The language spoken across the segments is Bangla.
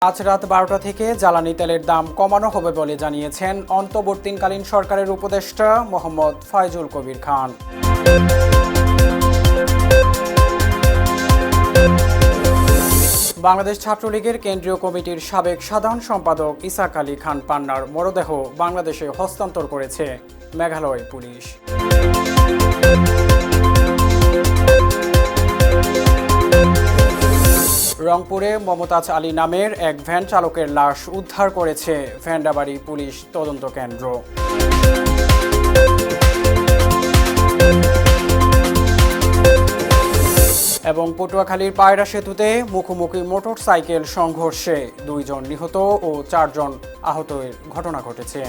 আজ রাত 12টা থেকে জ্বালানি তেলের দাম কমানো হবে বলে জানিয়েছেন অন্তর্বর্তীকালীন সরকারের উপদেষ্টা মোহাম্মদ ফয়জুল কবির খান। বাংলাদেশ ছাত্রলীগের কেন্দ্রীয় কমিটির সাবেক সাধারণ সম্পাদক ইসাক আলী খান পান্নার মরদেহ বাংলাদেশে হস্তান্তর করেছে মেঘালয় পুলিশ। রংপুরে মমতাজ আলী নামের এক ভ্যান চালকের লাশ উদ্ধার করেছে ভেন্ডাবাড়ি পুলিশ তদন্ত কেন্দ্র। এবং পটুয়াখালীর পায়রা সেতুতে মুখোমুখি মোটরসাইকেল সংঘর্ষে 2 জন নিহত ও 4 জন আহতের ঘটনা ঘটেছে।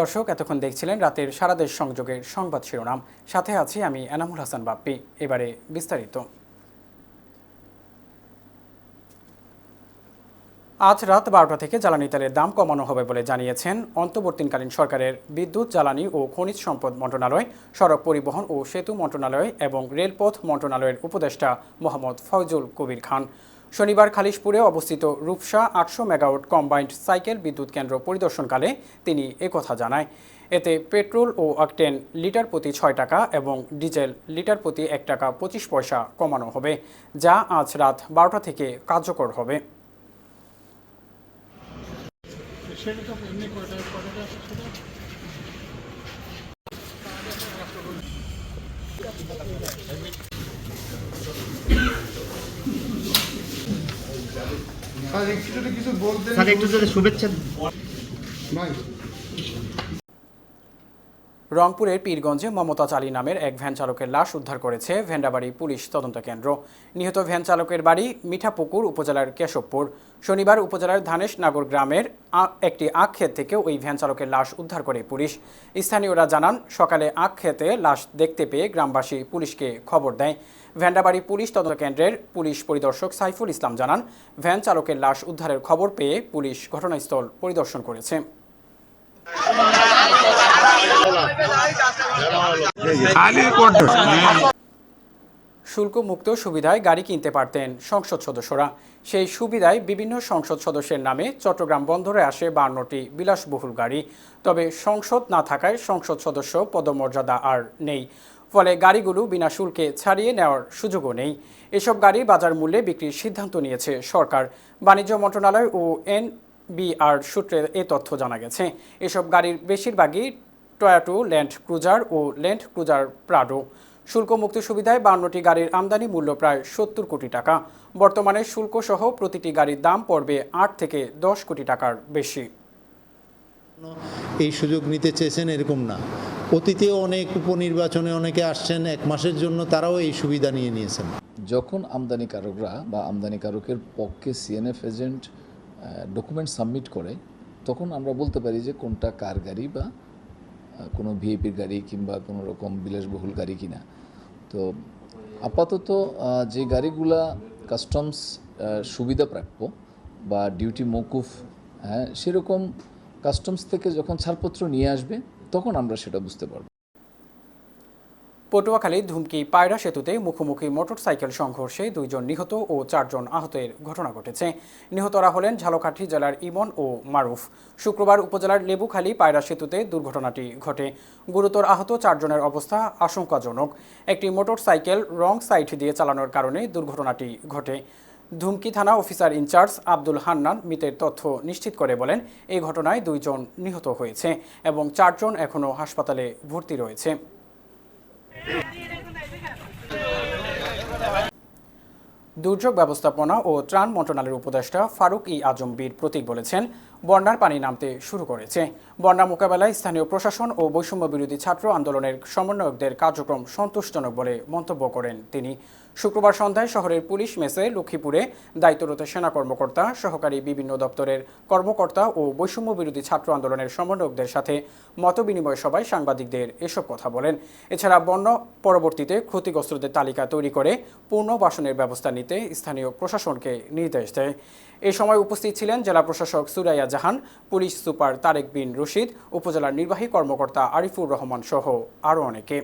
দর্শক, এতক্ষণ দেখছিলেন রাতের সারা দেশ সংযোগের সংবাদ শিরোনাম। সাথে আছি আমি এনামুল হাসান বাপ্পি। এবারে বিস্তারিত। আজ রাত 12টা থেকে জ্বালানি তেলের দাম কমানো হবে বলে জানিয়েছেন অন্তর্বর্তীকালীন সরকারের বিদ্যুৎ, জ্বালানি ও খনিজ সম্পদ মন্ত্রণালয়, সড়ক পরিবহন ও সেতু মন্ত্রণালয় এবং রেলপথ মন্ত্রণালয়ের উপদেষ্টা মোহাম্মদ ফয়জুল কবির খান শনিবার খালিশপুরে অবস্থিত রূপসা 800 মেগাওয়াট কম্বাইন্ড সাইকেল বিদ্যুৎ কেন্দ্র পরিদর্শনকালে তিনি একথা জানায়। এতে পেট্রোল ও অকটেন লিটার প্রতি 6 টাকা এবং ডিজেল লিটার প্রতি 1 টাকা 25 পয়সা কমানো হবে, যা আজ রাত 12টা থেকে কার্যকর হবে। রংপুরের পীরগঞ্জে মমতাজ আলী নামের এক ভ্যান চালকের লাশ উদ্ধার করেছে ভেন্ডাবাড়ি পুলিশ তদন্ত কেন্দ্র। নিহত ভ্যান চালকের বাড়ি মিঠাপুকুর উপজেলার কেশবপুর। শনিবার উপজেলার ধানেশনগর গ্রামের একটি আখ ক্ষেত থেকে ওই ভ্যান চালকের লাশ উদ্ধার করে পুলিশ। স্থানীয়রা জানান, সকালে আখ ক্ষেতে লাশ দেখতে পেয়ে গ্রামবাসী পুলিশকে খবর দেয়। ভেন্ডাবাড়ি পুলিশ তদন্ত কেন্দ্রের পুলিশ পরিদর্শক সাইফুল ইসলাম জানান, ভ্যান চালকের লাশ উদ্ধারের খবর পেয়ে পুলিশ ঘটনাস্থল পরিদর্শন করেছে। শুল্কমুক্ত সুবিধায় গাড়ি কিনতে পারতেন সংসদ সদস্যরা। সেই সুবিধায় বিভিন্ন সংসদ সদস্যের নামে চট্টগ্রাম বন্দরে আসে 52টি বিলাসবহুল গাড়ি। তবে সংসদ না থাকায় সংসদ সদস্য পদমর্যাদা আর নেই, ফলে গাড়িগুলো বিনা শুল্কে ছাড়িয়ে নেওয়ার সুযোগও নেই। এসব গাড়ি বাজার মূল্যে বিক্রির সিদ্ধান্ত নিয়েছে সরকার। বাণিজ্য মন্ত্রণালয় ও এনবিআর সূত্রে এ তথ্য জানা গেছে। এসব গাড়ির বেশিরভাগই টয়োটা ল্যান্ড ক্রুজার ও ল্যান্ড ক্রুজার প্রাডো। শুল্কমুক্ত সুবিধায় 52টি গাড়ির আমদানি মূল্য প্রায় 70 কোটি টাকা। বর্তমানে শুল্কসহ প্রতিটি গাড়ির দাম পড়বে 8 থেকে 10 কোটি টাকার বেশি। এই সুযোগ নিতে চেয়েছেন এরকম না, অতীতেও অনেক উপনির্বাচনে অনেকে আসছেন 1 মাসের জন্য, তারাও এই সুবিধা নিয়েছেন। যখন আমদানিকারকরা বা আমদানিকারকের পক্ষে সিএনএফ এজেন্ট ডকুমেন্ট সাবমিট করে, তখন আমরা বলতে পারি যে কোনটা কার গাড়ি বা কোনো ভিআইপির গাড়ি কিংবা কোনো রকম বিলাসবহুল গাড়ি কিনা। তো আপাতত যে গাড়িগুলা কাস্টমস সুবিধাপ্রাপ্য বা ডিউটি মওকুফ, সেরকম কাস্টমস থেকে যখন ছাড়পত্র নিয়ে আসবে তখন আমরা সেটা বুঝতে পারব। পটুয়াখালীর ধুমকি পায়রা সেতুতে মুখোমুখি মোটরসাইকেল সংঘর্ষে 2 জন নিহত ও 4 জন আহতের ঘটনা ঘটেছে। নিহতরা হলেন ঝালকাঠি জেলার ইমন ও মারুফ। শুক্রবার উপজেলার লেবুখালী পায়রা সেতুতে দুর্ঘটনাটি ঘটে। গুরুতর আহত 4 জনের অবস্থা আশঙ্কাজনক। একটি মোটরসাইকেল রং সাইড দিয়ে চালানোর কারণে দুর্ঘটনাটি ঘটে। ধুমকি থানা অফিসার ইনচার্জ আব্দুল হান্নান মৃতের তথ্য নিশ্চিত করে বলেন, এই ঘটনায় 2 জন নিহত হয়েছে এবং 4 জন এখনও হাসপাতালে ভর্তি রয়েছে। দুর্যোগ ব্যবস্থাপনা ও ত্রাণ মন্ত্রণালয়ের উপদেষ্টা ফারুক আজম বীর প্রতীক বলেছেন, বন্যার পানি নামতে শুরু করেছে। বন্যা মোকাবেলায় স্থানীয় প্রশাসন ও বৈষম্য বিরোধী ছাত্র আন্দোলনের সমন্বয়কদের কার্যক্রম সন্তোষজনক বলে মন্তব্য করেন তিনি। শুক্রবার সন্ধ্যায় শহরের পুলিশ মেসে লক্ষ্মীপুরে দায়িত্বরত সেনা কর্মকর্তা, সহকারী বিভিন্ন দপ্তরের কর্মকর্তা ও বৈষম্য বিরোধী ছাত্র আন্দোলনের সমন্বয়কদের সাথে মতবিনিময় সভায় সাংবাদিকদের এসব কথা বলেন। এছাড়া বন্যা পরবর্তীতে ক্ষতিগ্রস্তদের তালিকা তৈরি করে পুনর্বাসনের ব্যবস্থা নিতে স্থানীয় প্রশাসনকে নির্দেশ দেয়। এ সময় উপস্থিত ছিলেন জেলা প্রশাসক সুরাইয়া জাহান, পুলিশ সুপার তারেক বিন রশিদ, উপজেলার নির্বাহী কর্মকর্তা আরিফুর রহমান সহ আরও অনেকে।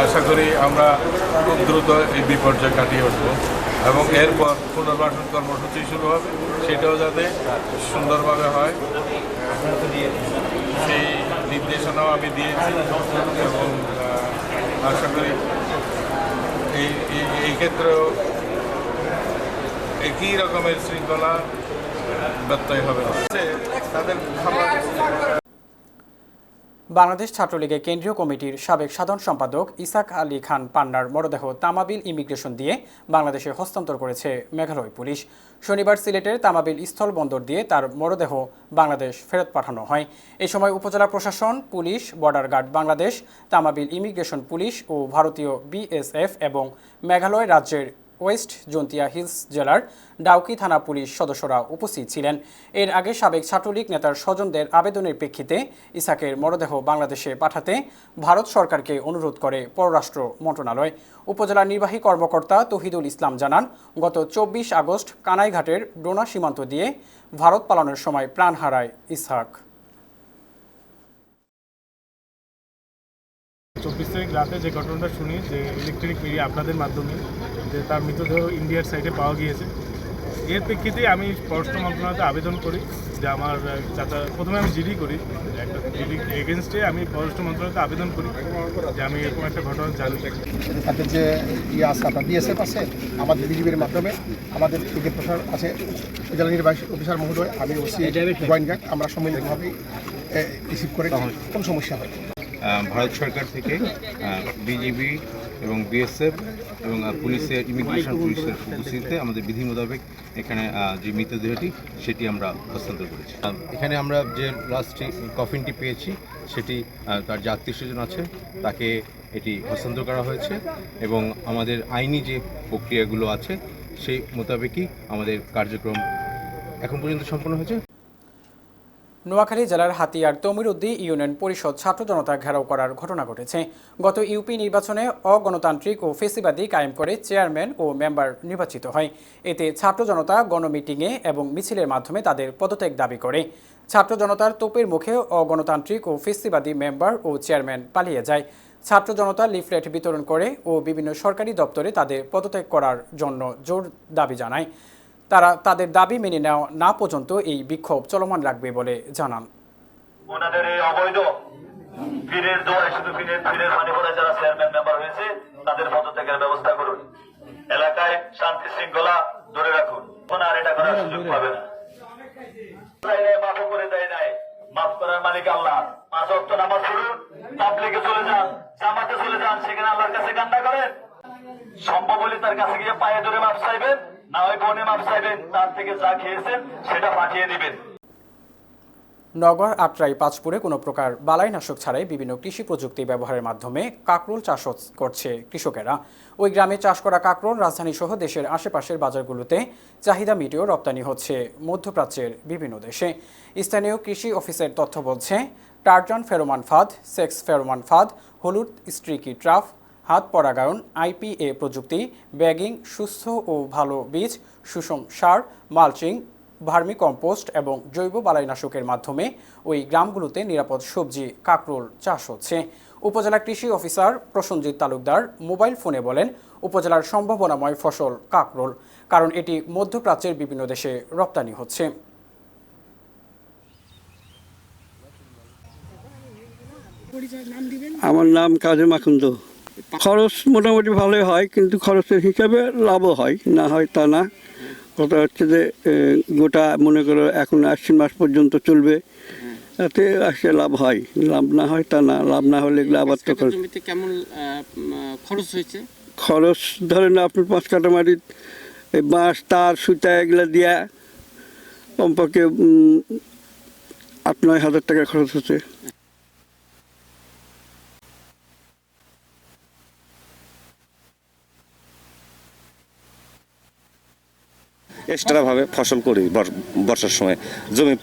আশা করি আমরা খুব দ্রুত এই বিপর্যয় কাটিয়ে উঠব এবং এরপর পুনর্বাসন কর্মসূচি শুরু হবে, সেটাও যাতে সুন্দরভাবে হয় সেই নির্দেশনাও আমি দিয়েছি এবং আশা করি এই ক্ষেত্রেও একই রকমের শৃঙ্খলা ব্যত্যয় হবে না। তাদের খাবার বাংলাদেশ ছাত্রলীগের কেন্দ্রীয় কমিটির সাবেক সাধারণ সম্পাদক ইসাক আলী খান পান্নার মরদেহ তামাবিল ইমিগ্রেশন দিয়ে বাংলাদেশে হস্তান্তর করেছে মেঘালয় পুলিশ। শনিবার সিলেটের তামাবিল স্থল বন্দর দিয়ে তার মরদেহ বাংলাদেশ ফেরত পাঠানো হয়। এ সময় উপজেলা প্রশাসন, police, border guard Bangladesh, Tamabil immigration police ও ভারতীয় বিএসএফ এবং মেঘালয় রাজ্যের ওয়েস্ট জন্তিয়া হিলস জেলার ডাউকি থানা পুলিশ সদস্যরা উপস্থিত ছিলেন। এর আগে সাবেক ছাত্রলীগ নেতার স্বজনদের আবেদনের প্রেক্ষিতে ইসাকের মরদেহ বাংলাদেশে পাঠাতে ভারত সরকারকে অনুরোধ করে পররাষ্ট্র মন্ত্রণালয়। উপজেলা নির্বাহী কর্মকর্তা তৌহিদুল ইসলাম জানান, গত 24 আগস্ট কানাইঘাটের ডোনা সীমান্ত দিয়ে ভারত পালানোর সময় প্রাণ হারায় ইসহাক। 24 তারিখ রাতে যে ঘটনাটা শুনি যে ইলেকট্রনিক মিডিয়া আপনাদের মাধ্যমে যে তার মৃতদেহ ইন্ডিয়ার সাইডে পাওয়া গিয়েছে, এর প্রেক্ষিতে আমি পররাষ্ট্র মন্ত্রণালয়তে আবেদন করি যে আমার চাচা, প্রথমে আমি জিডি করি, একটা জিডি এগেনস্টে আমি পররাষ্ট্র মন্ত্রণালয়তে আবেদন করি যে আমি এরকম একটা ঘটনা জানি। তাদের যে আছে আপনার বিএসএফ আছে, আমাদের বিজিবির মাধ্যমে আমাদের থেকে প্রসার আছে জেলা নির্বাহী অফিসার মহোদয়, আমি ওসি গোয়েন্দা, আমরা সম্মিলিতভাবে রিসিভ করে কোনো সমস্যা হয়। ভারত সরকার থেকে বিজিবি এবং বিএসএফ এবং পুলিশের ইমিগ্রেশন পুলিশের উপস্থিতিতে আমাদের বিধি মোতাবেক এখানে যে মৃতদেহটি সেটি আমরা হস্তান্তর করেছি। এখানে আমরা যে লাস্টে কফিনটি পেয়েছি সেটি তার যে আত্মীয় স্বজন আছে তাকে এটি হস্তান্তর করা হয়েছে এবং আমাদের আইনি যে প্রক্রিয়াগুলো আছে সেই মোতাবেকই আমাদের কার্যক্রম এখন পর্যন্ত সম্পন্ন হয়েছে। নোয়াখালী জেলার হাতিয়ার তমিরুদ্দি ইউনিয়ন পরিষদ ছাত্র জনতা ঘেরাও করার ঘটনা ঘটেছে। গত ইউপি নির্বাচনে অগণতান্ত্রিক ও ফেসিবাদী কায়েম করে চেয়ারম্যান ও মেম্বার নির্বাচিত হয়। এতে ছাত্র জনতা গণমিটিংয়ে এবং মিছিলের মাধ্যমে তাদের পদত্যাগ দাবি করে। ছাত্র জনতার তোপের মুখে অগণতান্ত্রিক ও ফেসিবাদী মেম্বার ও চেয়ারম্যান পালিয়ে যায়। ছাত্র জনতা লিফলেট বিতরণ করে ও বিভিন্ন সরকারি দপ্তরে তাদের পদত্যাগ করার জন্য জোর দাবি জানায়। তারা তাদের দাবি মেনে নেওয়া না পর্যন্ত এই বিক্ষোভ চলমান রাখবে বলে জানান। ওনাদের এই অবৈধ ফিরের দোয়ায় শুধু ফিরের পানি পড়ে যারা চেয়ারম্যান মেম্বার হয়েছে তাদের পদত্যাগের ব্যবস্থা করুন। এলাকায় শান্তি শৃঙ্খলা ধরে রাখুন, আর এটা করার সুযোগ পাবে না। মাফ করে দেয় নাই, মাফ করার মালিক আল্লাহ। 5 ওয়াক্ত নামাজ পড়ুন, তাবলীগে চলে যান, জামাতে চলে যান, সেখানে আল্লাহর কাছে কান্না করেন। সম্ভব হলে তার কাছে গিয়ে পায়ে ধরে মাফ চাইবেন, না হয় ফোনে মাপ চাইবেন, তার থেকে যা খেয়েছেন সেটা পাঠিয়ে দিবেন। নগর আটরাই পাঁচপুরে কোনো প্রকার বালাইনাশক ছাড়াই বিভিন্ন কৃষি প্রযুক্তি ব্যবহারের মাধ্যমে কাঁকরোল চাষ করছে কৃষকেরা। ওই গ্রামে চাষ করা কাঁকরোল রাজধানী সহ দেশের আশেপাশের বাজারগুলোতে চাহিদা মিটিয়েও রপ্তানি হচ্ছে মধ্যপ্রাচ্যের বিভিন্ন দেশে। স্থানীয় কৃষি অফিসের তথ্য বলছে, টার্জান ফেরোমান ফাঁদ, সেক্স ফেরোমান ফাঁদ, হলুদ স্ট্রিকি ট্রাফ, হাত পরাগায়ন, আইপিএ প্রযুক্তি, ব্যাগিং, সুস্থ ও ভালো বীজ, সুষম সার, মালচিং, ভার্মি কম্পোস্ট এবং জৈব বালাইনাশকের মাধ্যমে ওই গ্রামগুলোতে নিরাপদ সবজি কাঁকরোল চাষ হচ্ছে। উপজেলা কৃষি অফিসার প্রসঞ্জিৎ তালুকদার মোবাইল ফোনে বলেন, উপজেলার সম্ভাবনাময় ফসল কাঁকরোল, কারণ এটি মধ্যপ্রাচ্যের বিভিন্ন দেশে রপ্তানি হচ্ছে। আমার নাম কাজী মাখুন্দ। খরচ মোটামুটি ভালোই হয়, কিন্তু খরচের হিসাবে লাভও হয়, না হয় তা না। কথা হচ্ছে যে গোটা মনে করো এখন আশ্বিন মাস পর্যন্ত চলবে, তাতে আসলে লাভ হয়, লাভ না হয় তা না। লাভ না হলে এগুলো আবার তো কেমন খরচ হয়েছে? খরচ ধরেন আপনার 5 কাঠা মাটির বাঁশ, তার, সুতা এগুলো দিয়া কমপক্ষে 8-9 হাজার টাকা খরচ হচ্ছে। এক্সট্রাভাবে ফসল করি বর্ষার সময়, জমি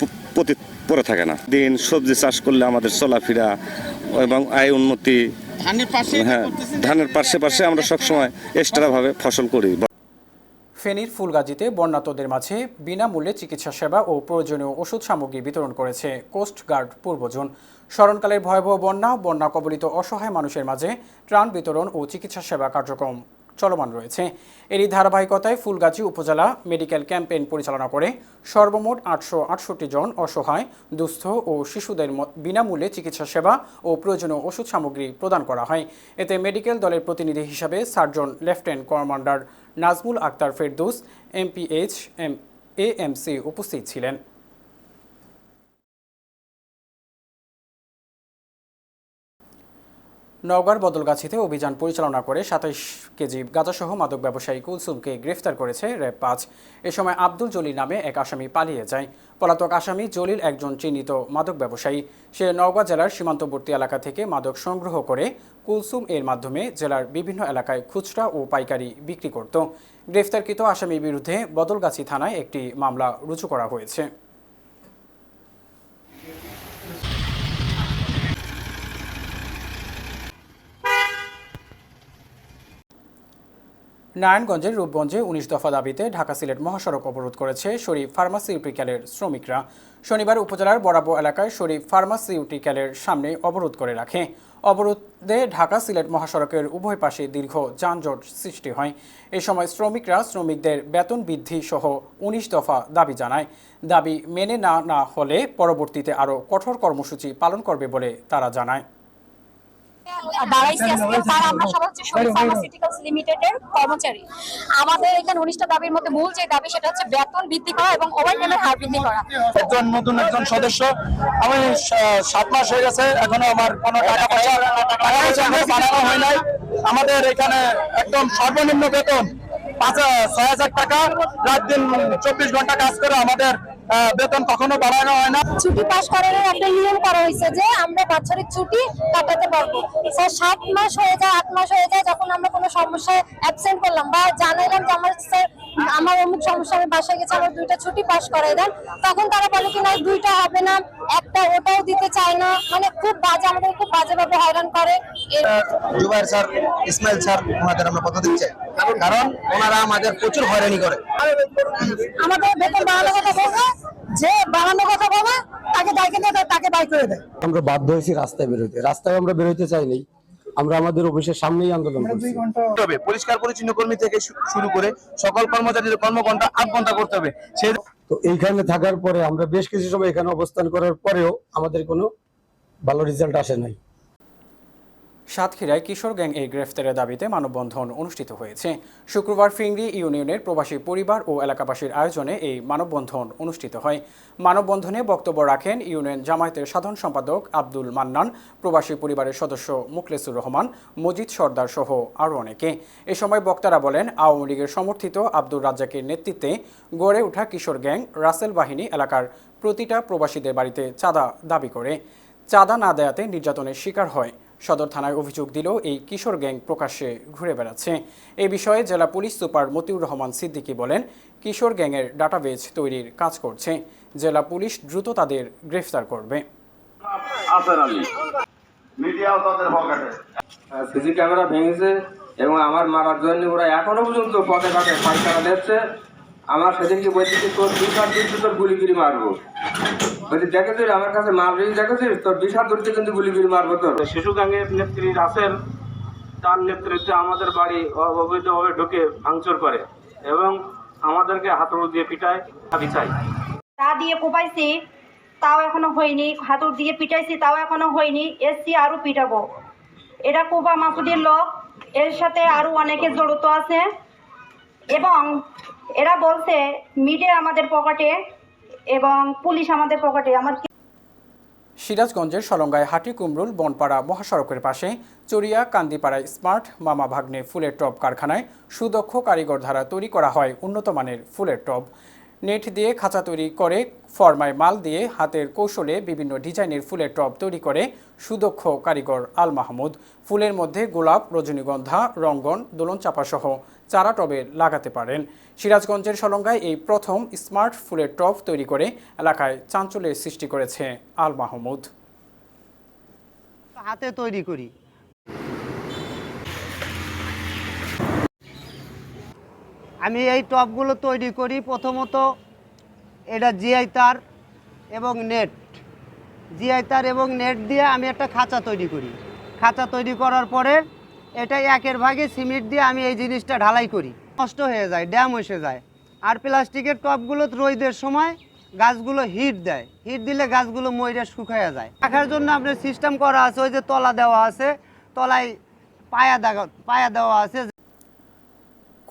পড়ে থাকে না। দিন সবজি চাষ করলে আমাদের চলাফেরা এবং আয় উন্নতি, হ্যাঁ, ধানের পাশে আমরা সবসময় এক্সট্রাভাবে ফসল করি। ফেনীর ফুলগাজীতে বন্যার্তদের মাঝে বিনামূল্যে চিকিৎসা সেবা ও প্রয়োজনীয় ওষুধ সামগ্রী বিতরণ করেছে কোস্ট গার্ড পূর্বজন। স্মরণকালের ভয়াবহ বন্যা কবলিত অসহায় মানুষের মাঝে ত্রাণ বিতরণ ও চিকিৎসা সেবা কার্যক্রম চলমান রয়েছে। এরই ধারাবাহিকতায় ফুলগাজী উপজেলা মেডিকেল ক্যাম্পেইন পরিচালনা করে সর্বমোট 868 জন অসহায়, দুস্থ ও শিশুদের বিনামূল্যে চিকিৎসা সেবা ও প্রয়োজনীয় ওষুধ সামগ্রী প্রদান করা হয়। এতে মেডিকেল দলের প্রতিনিধি হিসাবে surgeon lieutenant commander Nazmul Akhtar Ferdous, MPH AMC উপস্থিত ছিলেন। নওগাঁর বদলগাছিতে অভিযান পরিচালনা করে 27 কেজি গাঁজাসহ মাদক ব্যবসায়ী কুলসুমকে গ্রেফতার করেছে র্যাব 5। এ সময় আব্দুল জলিল নামে এক আসামি পালিয়ে যায়। পলাতক আসামি জলিল একজন চিহ্নিত মাদক ব্যবসায়ী। সে নওগাঁ জেলার সীমান্তবর্তী এলাকা থেকে মাদক সংগ্রহ করে কুলসুম এর মাধ্যমে জেলার বিভিন্ন এলাকায় খুচরা ও পাইকারি বিক্রি করত। গ্রেফতারকৃত আসামির বিরুদ্ধে বদলগাছি থানায় একটি মামলা রুজু করা হয়েছে। নারায়ণগঞ্জের রূপগঞ্জে 19 দফা দাবিতে ঢাকা সিলেট মহাসড়ক অবরোধ করেছে শরীফ ফার্মাসিউটিক্যালের শ্রমিকরা। শনিবার উপজেলার বরাবো এলাকায় শরীফ ফার্মাসিউটিক্যালের সামনে অবরোধ করে রাখে। অবরোধে ঢাকা সিলেট মহাসড়কের উভয় পাশে দীর্ঘ যানজট সৃষ্টি হয়। এ সময় শ্রমিকদের বেতন বৃদ্ধি সহ 19 দফা দাবি জানায়। দাবি মেনে না হলে পরবর্তীতে আরও কঠোর কর্মসূচি পালন করবে বলে তারা জানায়। আমরা সবাই হচ্ছে শরীফ ফার্মাসিউটিক্যালস লিমিটেডের কর্মচারী। আমাদের এখানে 19টা দাবির মধ্যে মূল যে দাবি সেটা হচ্ছে বেতন বৃদ্ধি করা এবং ওভারটাইমের হার বৃদ্ধি করা। নতুন একজন সদস্য, আমি 7 মাস হয়ে গেছে, এখনো আমার কোনো টাকা পয়সা বাড়ানো হয় নাই। আমাদের এখানে একদম সর্বনিম্ন বেতন 6,000 টাকা, রাত দিন 24 ঘন্টা কাজ করে আমাদের বেতন কখনো বাড়ানো হয় না। ছুটি পাস করার একটা নিয়ম করা হয়েছে যে আমরা বাৎসরিক ছুটি কাটাতে পারবো। 7 মাস হয়ে যায়, 8 মাস হয়ে যায়, যখন আমরা কোনো সমস্যায় অ্যাবসেন্ট করলাম বা জানাইলাম যে আমার অমুক সমস্যা, আমি বাসায় গেছি, আমার 2টা ছুটি পাস করাই দেন, তখন তারা বলে কি না 2টা হবে না, একটা ওটাও দিতে চায় না। মানে খুব বাজে, আমাদের খুব বাজেভাবে হয়রান করে। জুবাইর স্যার, ইসমাইল স্যার, ওনাদের আমরা কথা দিচ্ছি, কারণ ওনারা আমাদের প্রচুর হয়রানি করে। আমাদের বেতন বাড়ানোর কথা বলবে, যে বাড়ানোর কথা বলে তাকে দায়িত্ব দেয়, তাকে বাই করে দেয়। আমরা বাধ্য হয়েছি রাস্তায় বেরোতে। রাস্তায় আমরা বেরোতে চাইনি, আমরা আমাদের অফিসের সামনেই আন্দোলন করছি। পরিষ্কার পরিচ্ছন্ন কর্মী থেকে শুরু করে সকল কর্মচারীদের কর্মঘণ্টা 8 ঘন্টা করতে হবে। তো এইখানে থাকার পরে আমরা বেশ কিছু সময় এখানে অবস্থান করার পরেও আমাদের কোনো ভালো রেজাল্ট আসে নাই। সাতক্ষীরায় কিশোর গ্যাং এর গ্রেফতারের দাবিতে মানববন্ধন অনুষ্ঠিত হয়েছে। শুক্রবার ফিংড়ি ইউনিয়নের প্রবাসী পরিবার ও এলাকাবাসীর আয়োজনে এই মানববন্ধন অনুষ্ঠিত হয়। মানববন্ধনে বক্তব্য রাখেন ইউনিয়ন জামায়াতের সাধারণ সম্পাদক আব্দুল মান্নান, প্রবাসী পরিবারের সদস্য মুখলেসুর রহমান, মজিদ সর্দার সহ আরও অনেকে। এ সময় বক্তারা বলেন, আওয়ামী লীগের সমর্থিত আব্দুর রাজ্জাকের নেতৃত্বে গড়ে ওঠা কিশোর গ্যাং রাসেল বাহিনী এলাকার প্রতিটা প্রবাসীদের বাড়িতে চাঁদা দাবি করে। চাঁদা না দেয়াতে নির্যাতনের শিকার হয়। সদর থানায় অভিযোগ দিলেও এই কিশোর গ্যাং প্রকাশ্যে ঘুরে বেড়াচ্ছে। এই বিষয়ে জেলা পুলিশ সুপার মতিউর রহমান সিদ্দিকী বলেন, কিশোর গ্যাংয়ের ডাটাবেজ তৈরির কাজ করছে। জেলা পুলিশ দ্রুত তাদের গ্রেফতার করবে। সিসি ক্যামেরা ভেঙেছে এবং আমার মারার জন্য ওরা এখনো পর্যন্ত পথে ঘাটে পায়খানা দিচ্ছে। আমার সেদিনকে বলছি তোর 2 হাত ধরতে তোর গুলি মারবো, বলছি দেখেছিস আমার কাছে মারবি, দেখেছিস তোর 2 হাত ধরতে কিন্তু গুলি মারবো। তোর শিশু গ্যাংয়ের নেত্রী রাসেল, তার নেতৃত্বে আমাদের বাড়ি অবৈধভাবে ঢুকে ভাঙচুর করে এবং আমাদেরকে হাতুড়ি দিয়ে পিটায়। দাবি চাই। তা দিয়ে কোপাইছি, তাও এখনো হয়নি। হাতুড় দিয়ে পিটাইছি, তাও এখনো হয়নি। এসছি আরো পিটাবো। এটা কোপা মাসুদের লোক, এর সাথে আরো অনেকে জড়িত আছে এবং এরা বলছে মিডিয়া আমাদের পকেটে এবং পুলিশ আমাদের পকেটে। সিরাজগঞ্জের সলঙ্গায় হাটি কুমরুল বনপাড়া মহাসড়কের পাশে চরিয়া কান্দিপাড়ায় স্মার্ট মামা ভাগ্নে ফুলের টব কারখানায় সুদক্ষ কারিগর দ্বারা তৈরি করা হয় উন্নত মানের ফুলের টব। নেট দিয়ে খাঁচা তৈরি করে ফরমায় মাল দিয়ে হাতের কৌশলে বিভিন্ন ডিজাইনের ফুলের টব তৈরি করে সুদক্ষ কারিগর আল মাহমুদ। ফুলের মধ্যে গোলাপ, রজনীগন্ধা, রঙ্গন, দোলনচাপা সহ চারা টবে লাগাতে পারেন। সিরাজগঞ্জের সলঙ্গায় এই প্রথম স্মার্ট ফুলের টব তৈরি করে এলাকায় চাঞ্চল্যের সৃষ্টি করেছে আল মাহমুদ। হাতে তৈরি করি। আমি এই টবগুলো তৈরি করি প্রথমত এটা জিআই তার এবং নেট, জিআই তার এবং নেট দিয়ে আমি একটা খাঁচা তৈরি করি। খাঁচা তৈরি করার পরে এটা একের ভাগে সিমেন্ট দিয়ে আমি এই জিনিসটা ঢালাই করি। নষ্ট হয়ে যায়, ড্যাম এসে যায়। আর প্লাস্টিকের টবগুলো রোদের সময় গাছগুলো হিট দেয়, হিট দিলে গাছগুলো মইরা শুকায়া যায়। রাখার জন্য আপনার সিস্টেম করা আছে, ওই যে তলা দেওয়া আছে, তলায় পায়া দেওয়া আছে।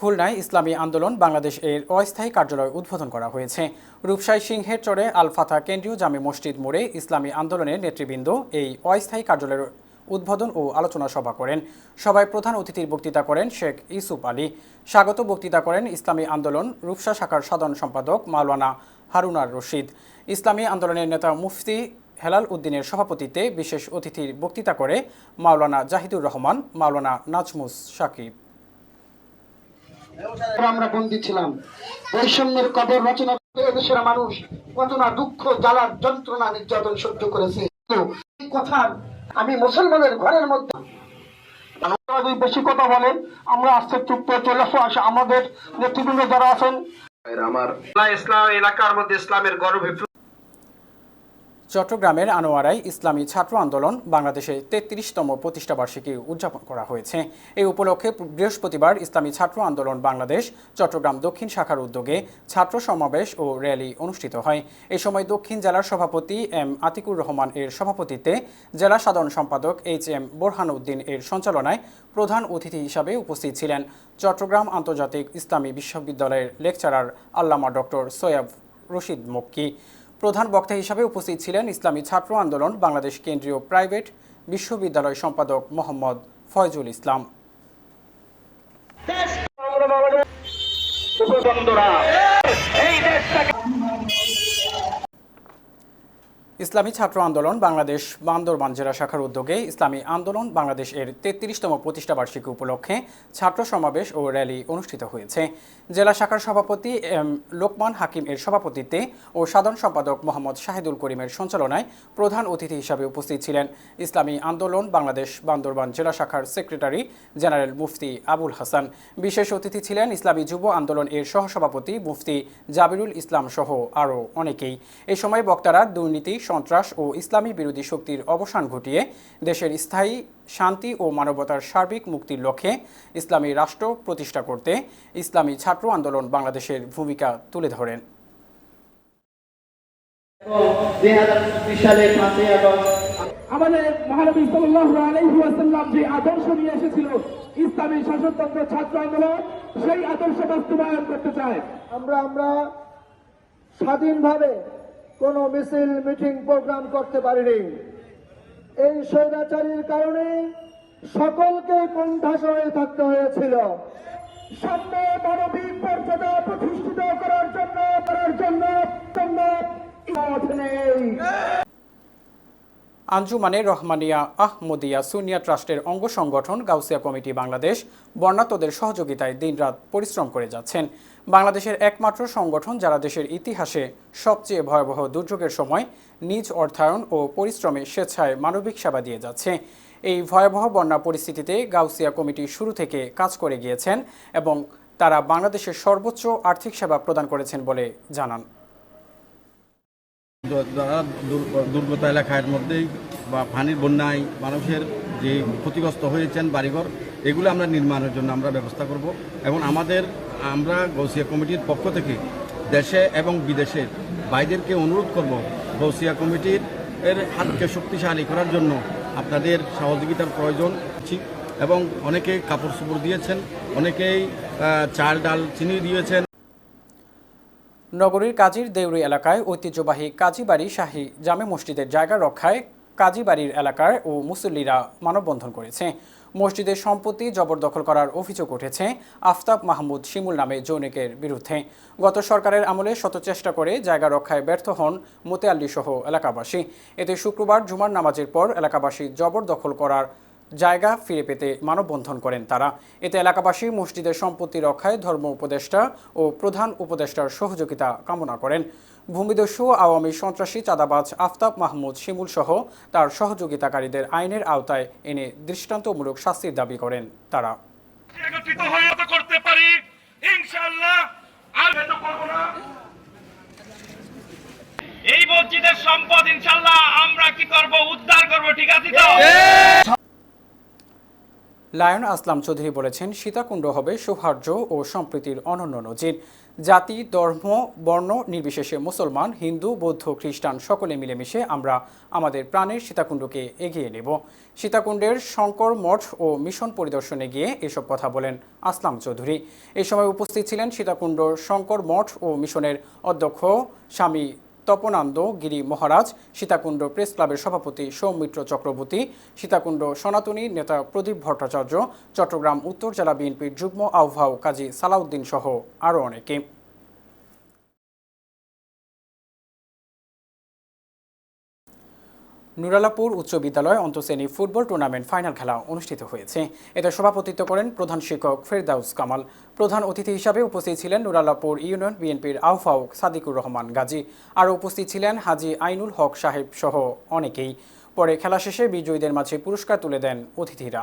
খুলনায় ইসলামী আন্দোলন বাংলাদেশ এর অস্থায়ী কার্যালয় উদ্বোধন করা হয়েছে। রূপসাই সিংহের চরে আল ফাতা কেন্দ্রীয় জামে মসজিদ মোড়ে ইসলামী আন্দোলনের নেতৃবৃন্দ এই অস্থায়ী কার্যালয়ের উদ্বোধন ও আলোচনা সভা করেন। সভায় প্রধান অতিথির বক্তৃতা করেন শেখ ইউসুফ আলী। স্বাগত বক্তৃতা করেন ইসলামী আন্দোলন রূপসা শাখার সাধারণ সম্পাদক মাওলানা হারুনার রশিদ। ইসলামী আন্দোলনের নেতা মুফতি হেলাল উদ্দিনের সভাপতিত্বে বিশেষ অতিথির বক্তৃতা করে মাওলানা জাহিদুর রহমান, মাওলানা নাজমুস সাকিব। আমরা বন্দী ছিলাম, বৈষম্যের কবর রচনা করে দেশের মানুষ কত না দুঃখ, জ্বালার, যন্ত্রণা, নির্যাতন সহ্য করেছে। এই কথা আমি মুসলমানের ঘরের মধ্যে বেশি কথা বলেন, আমরা আস্তে চুপ করে চলে আসো। আমাদের নেতৃবৃন্দ যারা আছেন, আমার ইসলাম এলাকার মধ্যে ইসলামের গর্ব। চট্টগ্রামের আনোয়ারায় ইসলামী ছাত্র আন্দোলন বাংলাদেশের ৩৩তম প্রতিষ্ঠাবার্ষিকী উদযাপন করা হয়েছে। এই উপলক্ষে বৃহস্পতিবার ইসলামী ছাত্র আন্দোলন বাংলাদেশ চট্টগ্রাম দক্ষিণ শাখার উদ্যোগে ছাত্র সমাবেশ ও র্যালি অনুষ্ঠিত হয়। এ সময় দক্ষিণ জেলার সভাপতি এম আতিকুর রহমান এর সভাপতিত্বে, জেলা সাধারণ সম্পাদক HM বোরহান উদ্দিন এর সঞ্চালনায় প্রধান অতিথি হিসাবে উপস্থিত ছিলেন চট্টগ্রাম আন্তর্জাতিক ইসলামী বিশ্ববিদ্যালয়ের লেকচারার আল্লামা ডক্টর সৈয়দ রশিদ মক্কি। প্রধান বক্তা হিসাবে উপস্থিত ছিলেন ইসলামী ছাত্র আন্দোলন বাংলাদেশ কেন্দ্রীয় প্রাইভেট বিশ্ববিদ্যালয় সম্পাদক মোহাম্মদ ফয়জুল ইসলাম। ইসলামী ছাত্র আন্দোলন বাংলাদেশ বান্দরবান জেলা শাখার উদ্যোগে ইসলামী আন্দোলন বাংলাদেশ এর ৩৩তম প্রতিষ্ঠাবার্ষিকী উপলক্ষে ছাত্র সমাবেশ ও র্যালি অনুষ্ঠিত হয়েছে। জেলা শাখার সভাপতি এম লোকমান হাকিম এর সভাপতিত্বে ও সাধারণ সম্পাদক মোহাম্মদ শাহিদুল করিমের সঞ্চালনায় প্রধান অতিথি হিসাবে উপস্থিত ছিলেন ইসলামী আন্দোলন বাংলাদেশ বান্দরবান জেলা শাখার সেক্রেটারি জেনারেল মুফতি আবুল হাসান। বিশেষ অতিথি ছিলেন ইসলামী যুব আন্দোলন এর সহসভাপতি মুফতি জাবিরুল ইসলাম সহ আরও অনেকেই। এই সময় বক্তারা দুর্নীতি, সন্ত্রাস ও ইসলামী বিরোধী শক্তির অবসান ঘটিয়ে দেশের স্থায়ী শান্তি ও মানবতার সার্বিক মুক্তির লক্ষ্যে ইসলামী রাষ্ট্র প্রতিষ্ঠা করতে ইসলামী ছাত্র আন্দোলন বাংলাদেশের ভূমিকা তুলে ধরেন। 2024 সালে 5ই আগস্ট আমাদের মহানবী সাল্লাল্লাহু আলাইহি ওয়াসাল্লাম যে আদর্শ নিয়ে এসেছিল ইসলামী শাসনতন্ত্র ছাত্র আন্দোলন, সেই আদর্শ বাস্তবায়ন করতে চায়। আমরা স্বাধীনভাবে কোনো মিছিল, মিটিং, প্রোগ্রাম করতে পারিনি। এই স্বৈরাচারীর কারণে সকলকে কোণঠাসা হয়ে থাকতে হয়েছিল। সাম্য মানবিক মর্যাদা প্রতিষ্ঠিত করার জন্য আঞ্জুমানে রহমানিয়া আহমদিয়া সুনিয়া ট্রাস্টের অঙ্গ সংগঠন গাউসিয়া কমিটি বাংলাদেশ বন্যার্তদের সহযোগিতায় দিনরাত পরিশ্রম করে যাচ্ছেন। বাংলাদেশের একমাত্র সংগঠন যারা দেশের ইতিহাসে সবচেয়ে ভয়াবহ দুর্যোগের সময় নিজ অর্থায়ন ও পরিশ্রমে স্বেচ্ছায় মানবিক সেবা দিয়ে যাচ্ছে। এই ভয়াবহ বন্যা পরিস্থিতিতে গাউসিয়া কমিটি শুরু থেকে কাজ করে গিয়েছেন এবং তারা বাংলাদেশের সর্বোচ্চ আর্থিক সেবা প্রদান করেছেন বলে জানান। যারা দুর্গত এলাকার মধ্যেই বা পানির বন্যায় মানুষের যে ক্ষতিগ্রস্ত হয়েছেন বাড়িঘর, এগুলো আমরা নির্মাণের জন্য আমরা ব্যবস্থা করব এবং আমরা গাউসিয়া কমিটির পক্ষ থেকে দেশে এবং বিদেশের ভাইদেরকে অনুরোধ করব গাউসিয়া কমিটির হাতকে শক্তিশালী করার জন্য আপনাদের সহযোগিতার প্রয়োজন এবং অনেকে কাপড় চোপড় দিয়েছেন, অনেকেই চাল ডাল চিনি দিয়েছেন। নগরীর কাজীর দেউরি এলাকায় ঐতিহ্যবাহী কাজীবাড়ি শাহী জামে মসজিদের জায়গা রক্ষায় কাজীবাড়ির এলাকার ও মুসল্লিরা মানববন্ধন করেছে। মসজিদের সম্পত্তি জবরদখল করার অভিযোগ উঠেছে আফতাব মাহমুদ শিমুল নামে যৌনিকের বিরুদ্ধে। গত সরকারের আমলে শত চেষ্টা করে জায়গা রক্ষায় ব্যর্থ হন মোতে আলী সহ এলাকাবাসী। এতে শুক্রবার জুমার নামাজের পর এলাকাবাসী জবরদখল করার জায়গা ফিরে পেতে মানববন্ধন করেন তারা। এতে এলাকাবাসী মসজিদের সম্পত্তি রক্ষায় ধর্ম উপদেষ্টা ও প্রধান উপদেষ্টার সহযোগিতা কামনা করেন। ভূমিদস্যু আওয়ামী সন্ত্রাসী চাঁদাবাজ আফতাব মাহমুদ শিমুল সহ তার সহযোগিতাকারীদের আইনের আওতায় এনে দৃষ্টান্তমূলক শাস্তির দাবি করেন তারা। একত্রিত হয়ে করতে পারি ইনশাআল্লাহ। আর ভেটো করব না। এই মসজিদের সম্পদ ইনশাআল্লাহ আমরা কি করব, উদ্ধার করব, ঠিক আছে তো? লায়ন আসলাম চৌধুরী বলেছেন, সীতাকুণ্ড হবে সৌহার্দ্য ও সম্প্রীতির অনন্য নজির। জাতি, ধর্ম, বর্ণ নির্বিশেষে মুসলমান, হিন্দু, বৌদ্ধ, খ্রিস্টান সকলে মিলেমিশে আমরা আমাদের প্রাণের সীতাকুণ্ডকে এগিয়ে নেব। সীতাকুণ্ডের শঙ্কর মঠ ও মিশন পরিদর্শনে গিয়ে এসব কথা বলেন আসলাম চৌধুরী। এই সময় উপস্থিত ছিলেন সীতাকুণ্ড শঙ্কর মঠ ও মিশনের অধ্যক্ষ স্বামী তপনান্দ গিরি মহারাজ, সীতাকুণ্ড প্রেস ক্লাবের সভাপতি সৌমিত্র চক্রবর্তী, সীতাকুণ্ড সনাতনী নেতা প্রদীপ ভট্টাচার্য, চট্টগ্রাম উত্তর জেলা বিএনপির যুগ্ম আহ্বায়ক কাজী সালাউদ্দিন সহ আরও অনেকে। নুরালাপুর উচ্চ বিদ্যালয় অন্তঃশ্রেণী ফুটবল টুর্নামেন্ট ফাইনাল খেলা অনুষ্ঠিত হয়েছে। এতে সভাপতিত্ব করেন প্রধান শিক্ষক ফেরদাউস কামাল। প্রধান অতিথি হিসাবে উপস্থিত ছিলেন নুরালাপুর ইউনিয়ন বিএনপির আহ্বায়ক সাদিকুর রহমান গাজী। আরও উপস্থিত ছিলেন হাজী আইনুল হক সাহেব সহ অনেকেই। পরে খেলা শেষে বিজয়ীদের মাঝে পুরস্কার তুলে দেন অতিথিরা।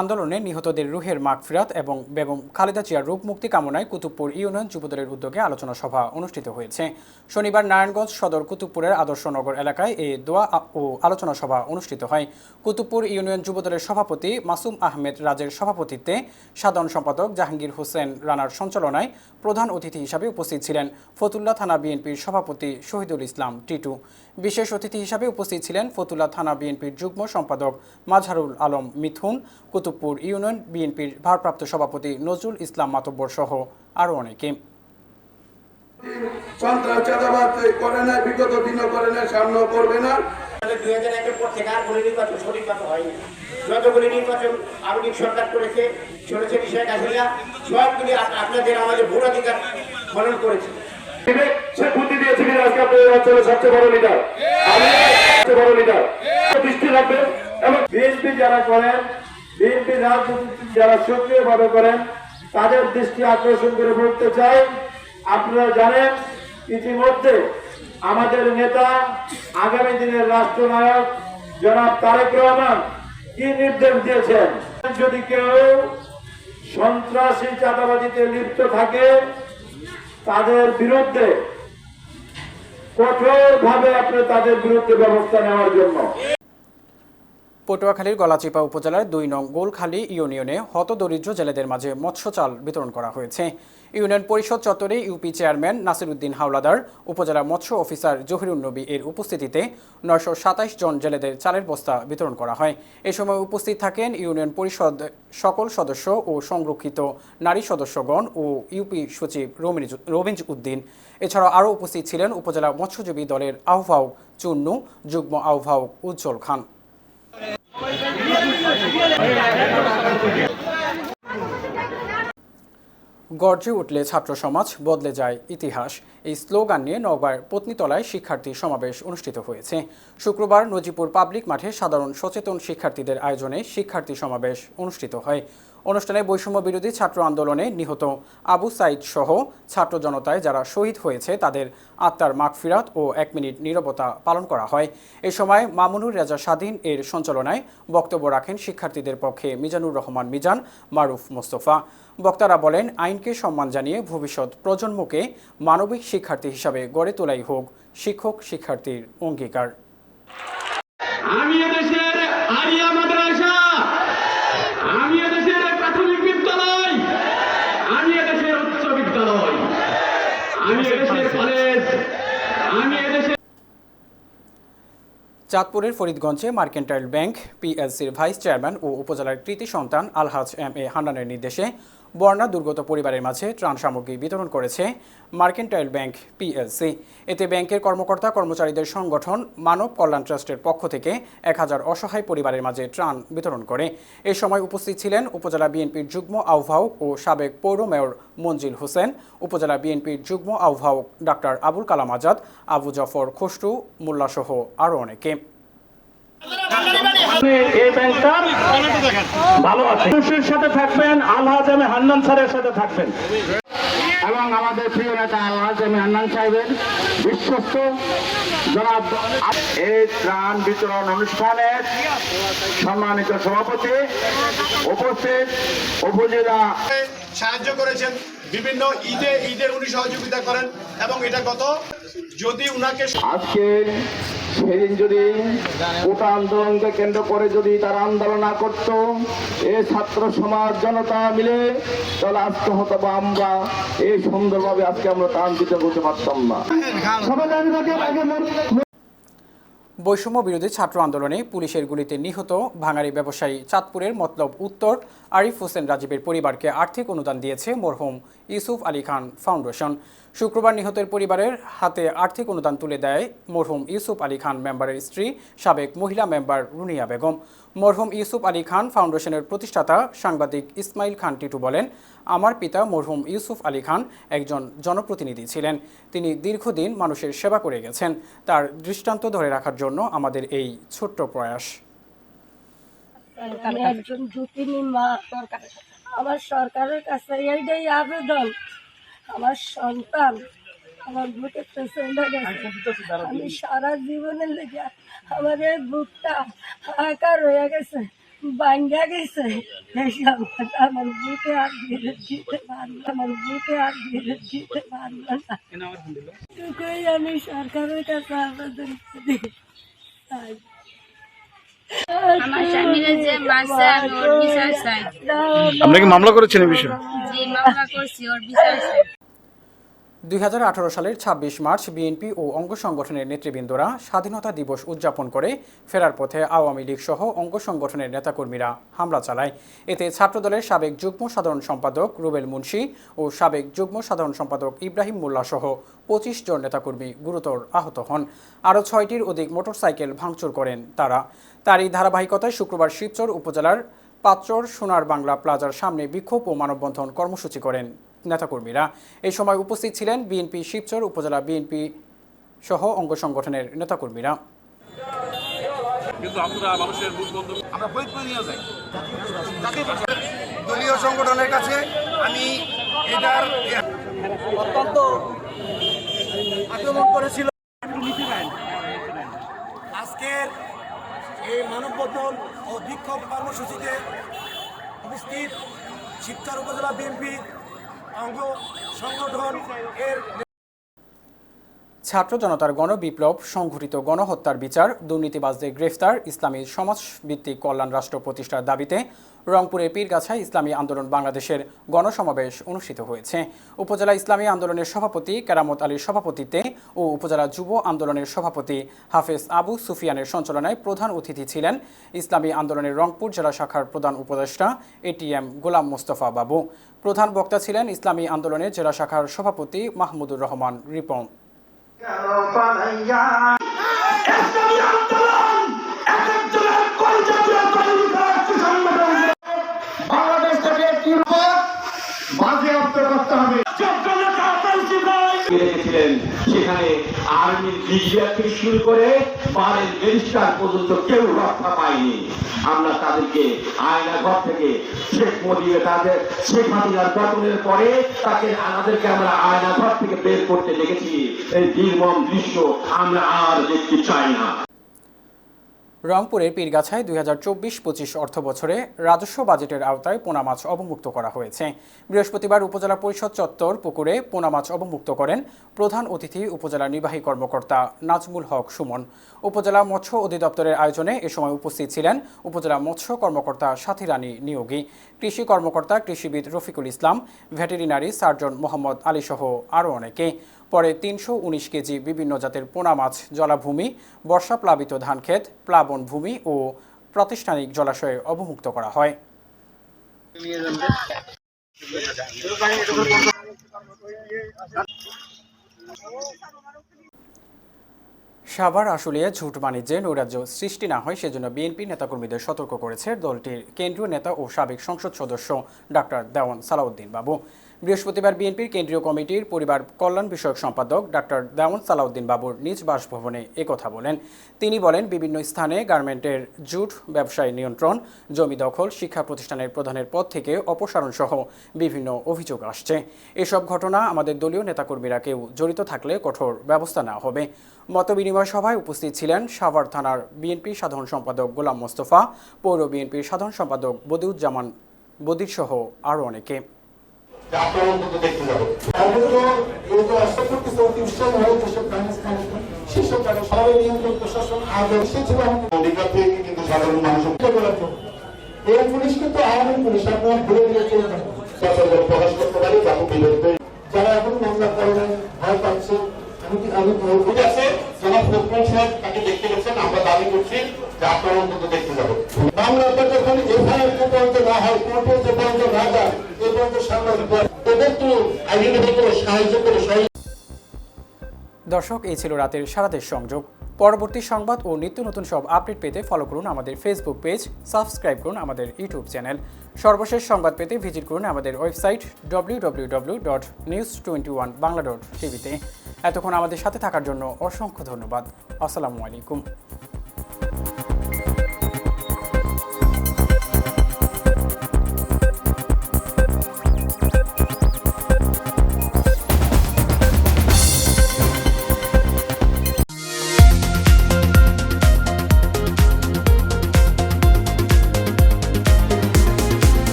আন্দোলনে নিহতদের রুহের মাগফিরাত এবং বেগম খালেদা জিয়ার রূপ মুক্তি কামনায় কুতুবপুর ইউনিয়ন যুবদলের উদ্যোগে আলোচনা সভা অনুষ্ঠিত হয়েছে। শনিবার নারায়ণগঞ্জ সদর কুতুবপুরের আদর্শনগর এলাকায় এই দোয়া ও আলোচনা সভা অনুষ্ঠিত হয়। কুতুবপুর ইউনিয়ন যুবদলের সভাপতি মাসুম আহমেদ রাজের সভাপতিত্বে সাধারণ সম্পাদক জাহাঙ্গীর হোসেন রানার সঞ্চালনায় প্রধান অতিথি হিসাবে উপস্থিত ছিলেন ফতুল্লা থানা বিএনপির সভাপতি শহীদুল ইসলাম টিটু। বিশেষ অতিথি হিসাবে উপস্থিত ছিলেন ফতুল্লা থানা বিএনপির যুগ্ম সম্পাদক মাজহারুল আলম মিথুন, কুতুবপুর ইউনিয়ন বিএনপির ভারপ্রাপ্ত সভাপতি নজরুল ইসলাম মাতব্বর সহ আরও অনেকে। সন্ত্রাস চাঁদাবাদ করে না, বিগত দিনও করে না, সামনেও করবে না। 2001-এর পর থেকে আর কোনো নির্বাচন সঠিকভাবে হয়নি। যতগুলি নির্বাচন আওয়ামী লীগ সরকার করেছে, চলেছে শেখ হাসিনা, সবগুলি আপনাদের আমাদের ভোটাধিকার হরণ করেছে। সে বুদ্ধি দিয়েছে কিনা আজকে আপনাদের অঞ্চলের সবচেয়ে বড় লিডার, সবচেয়ে বড় লিডার দৃষ্টি রাখবেন। এবং বিএনপি যারা করেন, বিএনপি রাজনীতি যারা সক্রিয়ভাবে করেন, তাদের দৃষ্টি আকর্ষণ করে বলতে চাই, আপনারা জানেন ইতিমধ্যে আমাদের নেতা আগামী দিনের রাষ্ট্রনায়ক জনাব তারেক রহমান কি নির্দেশ দিয়েছেন, যদি কেউ সন্ত্রাসী চাঁদাবাজিতে লিপ্ত থাকে তাদের বিরুদ্ধে কঠোরভাবে আপনি তাদের বিরুদ্ধে ব্যবস্থা নেওয়ার জন্য। পটুয়াখালীর গলাচিপা উপজেলার 2 নং গোলখালী ইউনিয়নে হতদরিদ্র জেলেদের মাঝে মৎস্য চাল বিতরণ করা হয়েছে। ইউনিয়ন পরিষদ চত্বরে ইউপি চেয়ারম্যান নাসিরউদ্দিন হাওলাদার, উপজেলা মৎস্য অফিসার জহিরুন নবী এর উপস্থিতিতে 927 জন জেলেদের চালের বস্তা বিতরণ করা হয়। এ সময় উপস্থিত থাকেন ইউনিয়ন পরিষদ সকল সদস্য ও সংরক্ষিত নারী সদস্যগণ ও ইউপি সচিব রবিঞ্জ উদ্দিন। এছাড়াও আরও উপস্থিত ছিলেন উপজেলা মৎস্যজীবী দলের আহ্বায়ক চুন্নু, যুগ্ম আহ্বায়ক উজ্জ্বল খান। গর্জে উঠলে ছাত্র সমাজ, বদলে যায় ইতিহাস, এই স্লোগান নিয়ে নওগাঁর পত্নীতলায় শিক্ষার্থী সমাবেশ অনুষ্ঠিত হয়েছে। শুক্রবার নজিপুর পাবলিক মাঠে সাধারণ সচেতন শিক্ষার্থীদের আয়োজনে শিক্ষার্থী সমাবেশ অনুষ্ঠিত হয়। অনুষ্ঠানে বৈষম্য বিরোধী ছাত্র আন্দোলনে নিহত আবু সাইদ সহ ছাত্র জনতায় যারা শহীদ হয়েছে তাদের আত্মার মাগফিরাত ও 1 মিনিট নীরবতা পালন করা হয়। এ সময় মামুনুর রেজা স্বাধীন এর সঞ্চালনায় বক্তব্য রাখেন শিক্ষার্থীদের পক্ষে মিজানুর রহমান মিজান, মারুফ মোস্তফা। বক্তারা বলেন, আইনকে সম্মান জানিয়ে ভবিষ্যৎ প্রজন্মকে মানবিক শিক্ষার্থী হিসাবে গড়ে তোলাই হোক শিক্ষক শিক্ষার্থীর অঙ্গীকার। আমি এদেশের আলিয়া মাদ্রাসা, আমি এদেশের প্রাথমিক বিদ্যালয়, আমি এদেশের উচ্চ বিদ্যালয়, আমি এদেশের কলেজ, আমি এদেশের। চাঁদপুরের ফরিদগঞ্জে মার্কেন্টাইল ব্যাংক পিএলসির ভাইস চেয়ারম্যান ও উপজেলার কৃতি সন্তান আলহাজ এম এ হান্নানের নির্দেশে বন্যা দুর্গত পরিবারের মাঝে ত্রাণ সামগ্রী বিতরণ করেছে মার্কেন্টাইল ব্যাংক পিএলসি। এতে ব্যাংকের কর্মকর্তা কর্মচারীদের সংগঠন মানব কল্যাণ ট্রাস্টের পক্ষ থেকে 1000 অসহায় পরিবারের মাঝে ত্রাণ বিতরণ করে। এ সময় উপস্থিত ছিলেন উপজেলা বিএনপির যুগ্ম আহ্বায়ক ও সাবেক পৌর মেয়র মঞ্জিল হোসেন, উপজেলা বিএনপির যুগ্ম আহ্বায়ক ডাক্তার আবুল কালাম আজাদ, আবু জাফর খসরু মোল্লাসহ আরও অনেকে। এই ব্যাংকটা ভালো আছে, খুশির সাথে থাকবেন, আলহাজ এম এ হান্নান স্যারের সাথে থাকবেন এবং আমাদের প্রিয় নেতা আলহাজ এম এ হান্নান সাহেবের বিশ্বস্ত জনাব। এই ত্রাণ বিতরণ অনুষ্ঠানের সম্মানিত সভাপতি, উপস্থিত উপজেলা সাহায্য করেছেন, বিভিন্ন ঈদের উনি সহযোগিতা করেন এবং এটা গত যদি উনাকে আজকে সেদিন যদি কোটা আন্দোলনকে কেন্দ্র করে যদি তারা আন্দোলন না করত, এই ছাত্র সমাজ জনতা মিলে, তাহলে আজকে হতো বা আমরা এই সুন্দরভাবে আজকে আমরা ত্রাণ দিতে করতে পারতাম না। বৈষম্য বিরোধী ছাত্র আন্দোলনে পুলিশের গুলিতে নিহত ভাঙারি ব্যবসায়ী চাঁদপুরের মতলব উত্তর আরিফ হোসেন রাজীবের পরিবারকে আর্থিক অনুদান দিয়েছে মরহুম ইউসুফ আলী খান ফাউন্ডেশন। শুক্রবার নিহতের পরিবারের হাতে আর্থিক অনুদান তুলে দেয় মরহুম ইউসুফ আলী খান মেম্বারের স্ত্রী সাবেক মহিলা মেম্বার রুনিয়া বেগম। মরহুম ইউসুফ আলী খান ফাউন্ডেশনের প্রতিষ্ঠাতা সাংবাদিক ইসমাইল খান টিটু বলেন, আমার পিতা মরহুম ইউসুফ আলী খান একজন জনপ্রতিনিধি ছিলেন। তিনি দীর্ঘদিন মানুষের সেবা করে গেছেন। তার দৃষ্টান্ত ধরে রাখার জন্য আমাদের এই ছোট্ট প্রয়াস। আমি একজন দুঃখিনী মা, আমার সরকারের কাছে এইটাই আবেদন, আমার সন্তান আমার বুকে পেশেন্ট হয়ে গেছে, আমি সারা জীবনের লেগে আমার এই বুকটা হাহাকার হয়ে গেছে, ভাঙ্গা গেছে, আমার বুকে আর ধীরে দিতে পারল, আমার বুকে আর ধীরে দিতে পারল না। এটুকুই আমি সরকারের কাছে আবেদন করি। আমার স্বামীরা যে মারছে আমি ওর বিচার চাই। আপনি কি মামলা করেছেন এই বিষয়ে? জি, মামলা করছি, ওর বিচার চাই। 2018 সালের 26 মার্চ বিএনপি ও অঙ্গ সংগঠনের নেতৃবৃন্দরা স্বাধীনতা দিবস উদযাপন করে ফেরার পথে আওয়ামী লীগ সহ অঙ্গ সংগঠনের নেতাকর্মীরা হামলা চালায়। এতে ছাত্রদলের সাবেক যুগ্ম সাধারণ সম্পাদক রুবেল মুন্সি ও সাবেক যুগ্ম সাধারণ সম্পাদক ইব্রাহিম মোল্লা সহ 25 জন নেতাকর্মী গুরুতর আহত হন। আরও 6টির অধিক মোটরসাইকেল ভাঙচুর করেন তারা। তারই ধারাবাহিকতায় শুক্রবার শিবচর উপজেলার পাঁচচর সোনার বাংলা প্লাজার সামনে বিক্ষোভ ও মানববন্ধন কর্মসূচি করেন নেতাকর্মীরা। এই সময় উপস্থিত ছিলেন বিএনপি শিবচর উপজেলা বিএনপি সহ অঙ্গ সংগঠনের নেতাকর্মীরা। দলীয় সংগঠনের কাছে আমি এটার অত্যন্ত আক্রমণ করেছিল। আজকের এই মানববন্ধন ও বিক্ষোভ কর্মসূচিতে উপস্থিত শিবচর উপজেলা বিএনপি অঙ্গ সংগঠন এর ছাত্র জনতার গণবিপ্লব, সংঘটিত গণহত্যার বিচার, দুর্নীতিবাজদের গ্রেফতার, ইসলামী সমাজভিত্তিক কল্যাণ রাষ্ট্র প্রতিষ্ঠার দাবিতে রংপুরের পীরগাছায় ইসলামী আন্দোলন বাংলাদেশের গণসমাবেশ অনুষ্ঠিত হয়েছে। উপজেলা ইসলামী আন্দোলনের সভাপতি কেরামত আলীর সভাপতিত্বে ও উপজেলা যুব আন্দোলনের সভাপতি হাফেজ আবু সুফিয়ানের সঞ্চালনায় প্রধান অতিথি ছিলেন ইসলামী আন্দোলনের রংপুর জেলা শাখার প্রধান উপদেষ্টা এটিএম গোলাম মোস্তফা বাবু। প্রধান বক্তা ছিলেন ইসলামী আন্দোলনের জেলা শাখার সভাপতি মাহমুদুর রহমান রিপন। বাংলাদেশ থেকে কি বাজেয়াপ্ত করতে হবে। সেখানে আর্মির বিজিআর থেকে শুরু করে বারের ব্যারিস্টার পর্যন্ত কেউ রক্ষা পায়নি। আমরা তাদেরকে আয়নাঘর থেকে শেখ মুজিব তাদের শেখ হাসিনার পতনের পরে আমাদেরকে আমরা আয়নাঘর থেকে বের করতে দেখেছি। এই নির্মম দৃশ্য আমরা আর দেখতে চাই না। রংপুরের পীরগাছায় 2024-25 অর্থ বছরে রাজস্ব বাজেটের আওতায় পোনা মাছ অবমুক্ত করা হয়েছে। বৃহস্পতিবার উপজেলা পরিষদ চত্বর পুকুরে পোনা মাছ অবমুক্ত করেন প্রধান অতিথি উপজেলা নির্বাহী কর্মকর্তা নাজমুল হক সুমন। উপজেলা মৎস্য অধিদপ্তরের আয়োজনে এ সময় উপস্থিত ছিলেন উপজেলা মৎস্য কর্মকর্তা সাথী রানী নিয়োগী, কৃষি কর্মকর্তা কৃষিবিদ রফিকুল ইসলাম, ভেটেরিনারি সার্জন মোহাম্মদ আলী সহ আরও অনেকে। পরে 319 কেজি বিভিন্ন জাতের পোনা মাছ জলাভূমি, বর্ষা প্লাবিত ধানক্ষেত, প্লাবন ভূমি ও প্রাতিষ্ঠানিক জলাশয়ে অবমুক্ত করা হয়। সাভার আশুলিয়া ঝুট বাণিজ্যে নৈরাজ্য সৃষ্টি না হয় সেজন্য বিএনপি নেতাকর্মীদের সতর্ক করেছে দলটির কেন্দ্রীয় নেতা ও সাবেক সংসদ সদস্য ডাক্তার দেওয়ান সালাউদ্দিন বাবু। বৃহস্পতিবার বিএনপির কেন্দ্রীয় কমিটির পরিবার কল্যাণ বিষয়ক সম্পাদক ডাক্তার দেওয়ান সালাউদ্দিন বাবুর নিজ বাসভবনে একথা বলেন। তিনি বলেন, বিভিন্ন স্থানে গার্মেন্টের জুট ব্যবসায় নিয়ন্ত্রণ, জমি দখল, শিক্ষা প্রতিষ্ঠানের প্রধানের পদ থেকে অপসারণ সহ বিভিন্ন অভিযোগ আসছে। এসব ঘটনা আমাদের দলীয় নেতাকর্মীরা কেউ জড়িত থাকলে কঠোর ব্যবস্থা নেওয়া হবে। মতবিনিময় সভায় উপস্থিত ছিলেন সাভার থানার বিএনপি সাধারণ সম্পাদক গোলাম মোস্তফা, পৌর বিএনপির সাধারণ সম্পাদক বদিউজ্জামান বদির সহ আরও অনেকে। যারা এখন মামলা করেন ভয় পাচ্ছে, আমি আছে যারা প্রথম সাহেব তাকে দেখতে গেছেন, আমরা দাবি করছি যে আপনারা অন্তত দেখতে যাবো। মামলাটা যখন এফআইআর পর্যন্ত না হয়, কোর্টে যে পর্যন্ত না যায়, এ পর্যন্ত সাংবাদিক এদের তো আইডেন্টিফাই করে সাহায্য করে। দর্শক, এই ছিল রাতের সারা দেশ সংযোগ। পরবর্তী সংবাদ ও নিত্য নতুন সব আপডেট পেতে ফলো করুন আমাদের ফেসবুক পেজ, সাবস্ক্রাইব করুন আমাদের ইউটিউব চ্যানেল। সর্বশেষ সংবাদ পেতে ভিজিট করুন আমাদের ওয়েবসাইট www.news21bangla.tv-তে। এতক্ষণ আমাদের সাথে থাকার জন্য অসংখ্য ধন্যবাদ। আসসালামু আলাইকুম।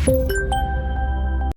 you